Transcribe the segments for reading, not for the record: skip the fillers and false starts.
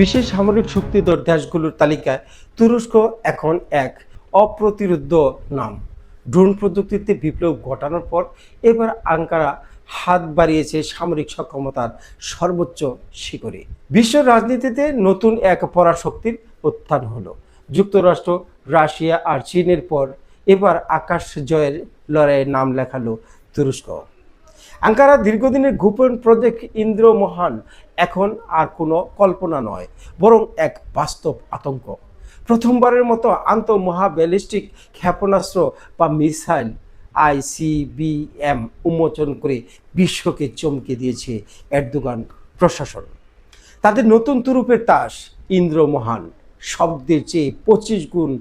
বিশেষ সামরিক শক্তিধর দেশগুলোর তালিকায় তুরস্ক এখন এক অপ্রতিরোধ্য নাম। ড্রোন প্রযুক্তিতে বিপ্লব ঘটানোর পর এবার আঙ্কারা হাত বাড়িয়েছে সামরিক সক্ষমতার সর্বোচ্চ শিখরে। বিশ্ব রাজনীতিতে নতুন এক পরাশক্তির উত্থান হলো। যুক্তরাষ্ট্র, রাশিয়া আর চীনের পর এবার আকাশ জয়ের লড়াইয়ে নাম লেখালো তুরস্ক। আঙ্কারা দীর্ঘদিনের গোপন প্রজেক্ট ইন্দ্র মহান এখন আর কোনো কল্পনা নয়, বরং এক বাস্তব আতঙ্ক। প্রথমবারের মতো আন্তঃমহাব্যালিস্টিক ক্ষেপণাস্ত্র বা মিসাইল ICBM উন্মোচন করে বিশ্বকে চমকে দিয়েছে এরদোগান প্রশাসন। তাদের নতুন তুরুপের তাস ইন্দ্র মহান শব্দের চেয়ে 25 গুণ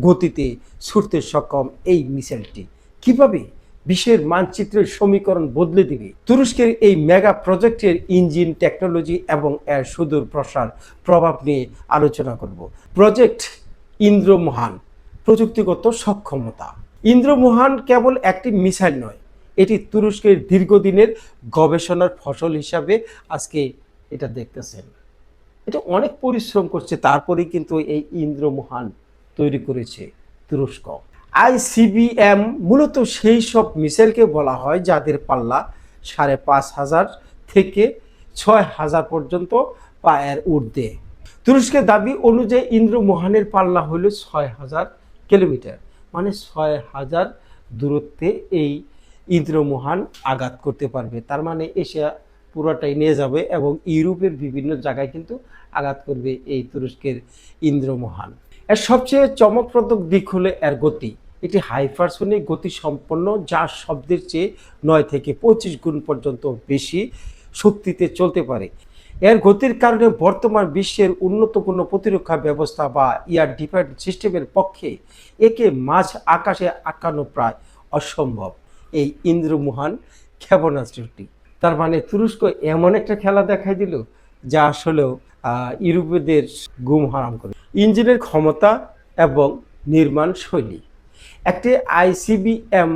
গতিতে ছুটতে সক্ষম এই মিসাইলটি কিভাবে বিশ্বের মানচিত্রের সমীকরণ বদলে দিবে? তুরস্কের এই মেগা প্রজেক্টের ইঞ্জিন, টেকনোলজি এবং এর সুদূর প্রসার প্রভাব নিয়ে আলোচনা করব। প্রজেক্ট ইন্দ্র মহান প্রযুক্তিগত সক্ষমতা। ইন্দ্র মহান কেবল একটি মিসাইল নয়, এটি তুরস্কের দীর্ঘদিনের গবেষণার ফসল হিসাবে আজকে এটা দেখতেছেন। এটা অনেক পরিশ্রম করছে, তারপরেই কিন্তু এই ইন্দ্র মহান তৈরি করেছে তুরস্ক। ICBM মূলত সেই সব মিসাইলকে বলা হয় যাদের পাল্লা 5,500 থেকে 6,000 পর্যন্ত বা এর ঊর্ধ্বে। তুরস্কের দাবি অনুযায়ী ইন্দ্র মহানের পাল্লা হল 6,000 কিলোমিটার, মানে 6,000 দূরত্বে এই ইন্দ্র মহান আঘাত করতে পারবে। তার মানে এশিয়া পুরোটাই নিয়ে যাবে এবং ইউরোপের বিভিন্ন জায়গায় কিন্তু আঘাত করবে এই তুরস্কের ইন্দ্র মহান। এর সবচেয়ে চমকপ্রদ দিক হলো এর গতি। এটি হাইপারসোনিক গতি সম্পন্ন, যা শব্দের চেয়ে 9 থেকে 25 গুণ পর্যন্ত বেশি শক্তিতে চলতে পারে। এর গতির কারণে বর্তমান বিশ্বের উন্নত কোনো প্রতিরক্ষা ব্যবস্থা বা এয়ার ডিফেন্স সিস্টেমের পক্ষে একে মাঝ আকাশে আটকানো প্রায় অসম্ভব। এই ইন্দ্র মহান ক্ষেপণাস্ত্রটি, তার মানে তুরস্ক এমন একটা খেলা দেখাই দিল যা আসলেও ইউরোপীয়দের ঘুম হারাম করে। ইঞ্জিনের ক্ষমতা এবং নির্মাণ শৈলী। একটি ICBM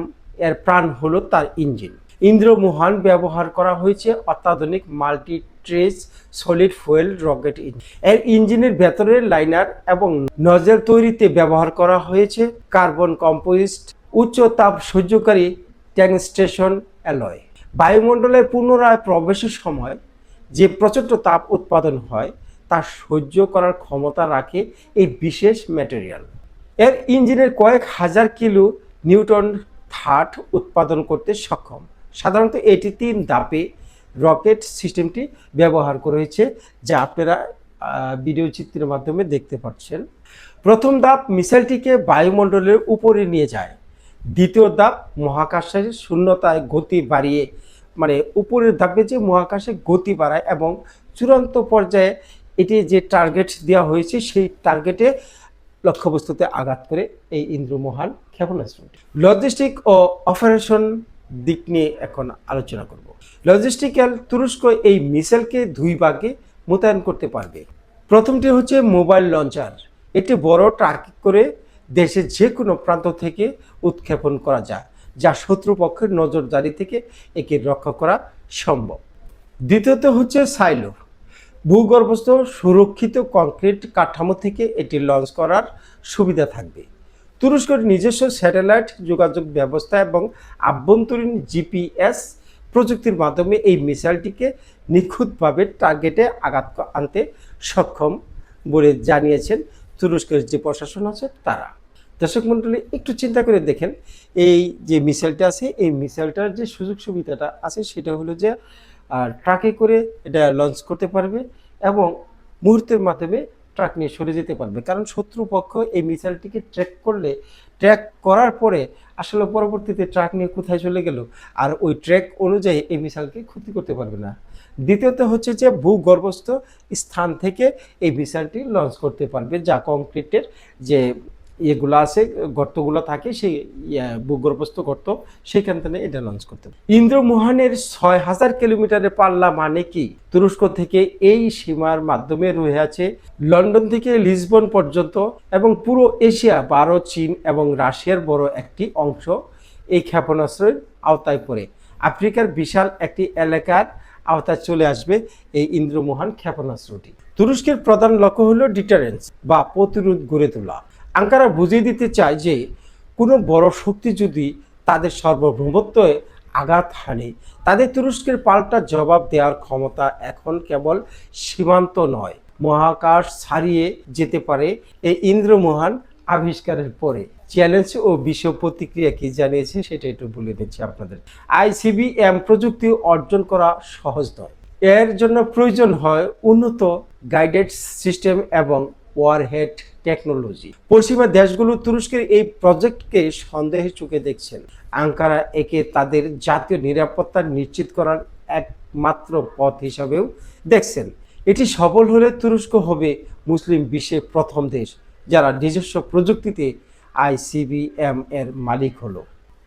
এর প্রাণ হলো তার ইঞ্জিন। ইন্দ্র মহান ব্যবহার করা হয়েছে অত্যাধুনিক multi trace solid fuel rocket engine. এর ইঞ্জিনের ভেতরের লাইনার এবং নজেল তৈরিতে ব্যবহার করা হয়েছে কার্বন কম্পোজিট উচ্চ তাপ সহ্যকারী টংস্টেন অ্যালয়। বায়ুমণ্ডলের পুনরায় প্রবেশের সময় যে প্রচণ্ড তাপ উৎপাদন হয় তা সহ্য করার ক্ষমতা রাখে এই বিশেষ ম্যাটেরিয়াল। এর ইঞ্জিনের কয়েক হাজার কিলো নিউটন থার্ড উৎপাদন করতে সক্ষম। সাধারণত এটি 3 ধাপে রকেট সিস্টেমটি ব্যবহার করা হয়েছে, যা আপনারা ভিডিও চিত্রের মাধ্যমে দেখতে পাচ্ছেন। প্রথম ধাপ মিসাইলটিকে বায়ুমণ্ডলের উপরে নিয়ে যায়। দ্বিতীয় ধাপ মহাকাশের শূন্যতায় গতি বাড়িয়ে, মানে উপরের ধাপে যে মহাকাশে গতি বাড়ায়, এবং চূড়ান্ত পর্যায়ে এটি যে টার্গেট দেওয়া হয়েছে সেই টার্গেটে লক্ষ্যবস্তুতে আঘাত করে এই ইন্দ্র মহান ক্ষেপণাস্ত্রটি। লজিস্টিক ও অপারেশন দিক নিয়ে এখন আলোচনা করব। লজিস্টিক্যাল, তুরস্ক এই মিসাইলকে 2 ভাগে মোতায়েন করতে পারবে। প্রথমটি হচ্ছে মোবাইল লঞ্চার। এটি বড় ট্রাক করে দেশের যে কোনো প্রান্ত থেকে উৎক্ষেপণ করা যায়, যা শত্রুপক্ষের নজরদারি থেকে একে রক্ষা করা সম্ভব। দ্বিতীয়ত হচ্ছে সাইলো। ভূগর্ভস্থ সুরক্ষিত কংক্রিট কাঠামো থেকে এটি লঞ্চ করার সুবিধা থাকবে। তুরস্কের নিজস্ব স্যাটেলাইট যোগাযোগ ব্যবস্থা এবং আভ্যন্তরীণ GPS প্রযুক্তির মাধ্যমে এই মিসাইলটিকে নিখুঁতভাবে টার্গেটে আঘাত আনতে সক্ষম বলে জানিয়েছেন তুরস্কের যে প্রশাসন আছে তারা। দর্শক মণ্ডলী, একটু চিন্তা করে দেখেন, এই যে মিসাইলটা আছে এই মিসাইলটার যে সুযোগ সুবিধাটা আছে সেটা হলো যে ট্রাকে করে এটা লঞ্চ করতে পারবে এবং মুহূর্তের মাধ্যমে ট্রাক নিয়ে সরে যেতে পারবে। কারণ শত্রুপক্ষ এই মিসাইলটিকে ট্র্যাক করার পরে আসলে পরবর্তীতে ট্রাক নিয়ে কোথায় চলে গেল, আর ওই ট্র্যাক অনুযায়ী এই মিসাইলকে ক্ষতি করতে পারবে না। দ্বিতীয়ত হচ্ছে যে ভূগর্ভস্থ স্থান থেকে এই মিসাইলটি লঞ্চ করতে পারবে, যা কংক্রিটের যে এগুলো আছে, গর্তগুলো থাকে, সেই ভূগর্ভস্থ গর্ত, সেখান থেকে এটা লঞ্চ করতে হবে। ইন্দ্র মহানের 6,000 কিলোমিটারের পাল্লা মানে কি? তুরস্ক থেকে এই সীমার মাধ্যমে রয়ে আছে লন্ডন থেকে লিসবন পর্যন্ত এবং পুরো এশিয়া, ভারত, চীন এবং রাশিয়ার বড় একটি অংশ এই ক্ষেপণাস্ত্রের আওতায় পড়ে। আফ্রিকার বিশাল একটি এলাকার আওতায় চলে আসবে এই ইন্দ্র মহান ক্ষেপণাস্ত্রটি। তুরস্কের প্রধান লক্ষ্য হলো ডিটারেন্স বা প্রতিরোধ গড়ে তোলা। আঙ্কারা বুঝিয়ে দিতে চায় যে কোনো বড় শক্তি যদি তাদের সার্বভৌমত্বে আঘাত হানে, তাদের তুরস্কের পাল্টা জবাব দেওয়ার ক্ষমতা এখন কেবল সীমান্ত নয়, মহাকাশ ছাড়িয়ে যেতে পারে। এই ইন্দ্রমোহন আবিষ্কারের পরে চ্যালেঞ্জ ও বিশ্ব প্রতিক্রিয়া কি জানিয়েছে সেটা একটু বলে দিচ্ছি আপনাদের। আইসিবিএম প্রযুক্তি অর্জন করা সহজ নয়। এর জন্য প্রয়োজন হয় উন্নত গাইডেড সিস্টেম এবং ওয়ারহেড টেকনোলজি। পশ্চিমা দেশগুলো তুরস্কের এই প্রজেক্টকে সন্দেহের চোখে দেখছেন। আঙ্কারা একে তাদের জাতীয় নিরাপত্তা নিশ্চিত করার একমাত্র পথ হিসাবেও দেখছেন। এটি সফল হলে তুরস্ক হবে মুসলিম বিশ্বের প্রথম দেশ যারা নিজস্ব প্রযুক্তিতে আইসিবিএম এর মালিক হলো।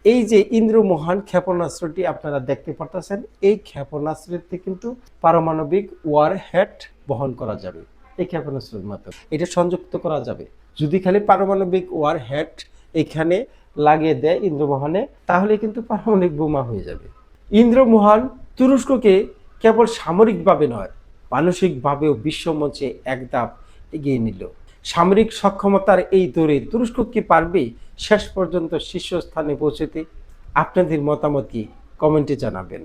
এই যে ইন্দ্রমোহন ক্ষেপণাস্ত্রটি আপনারা দেখতে পারতেছেন, এই ক্ষেপণাস্ত্রটি কিন্তু পারমাণবিক ওয়ারহেড বহন করা যাবে। এই ক্ষেপণাস্ত্রের মাধ্যমে এটা সংযুক্ত করা যাবে। যদি খালি পারমাণবিক ওয়ারহেড এখানে লাগিয়ে দেয় ইন্দ্রমোহনে, তাহলে কিন্তু পারমাণবিক বোমা হয়ে যাবে। ইন্দ্রমোহন তুরস্ককে কেবল সামরিকভাবে নয়, মানসিকভাবেও বিশ্বমঞ্চে এক ধাপ এগিয়ে নিল। সামরিক সক্ষমতার এই দৌড়ে তুরস্ক কি পারবে শেষ পর্যন্ত শীর্ষস্থানে পৌঁছতে? আপনাদের মতামত কি কমেন্টে জানাবেন।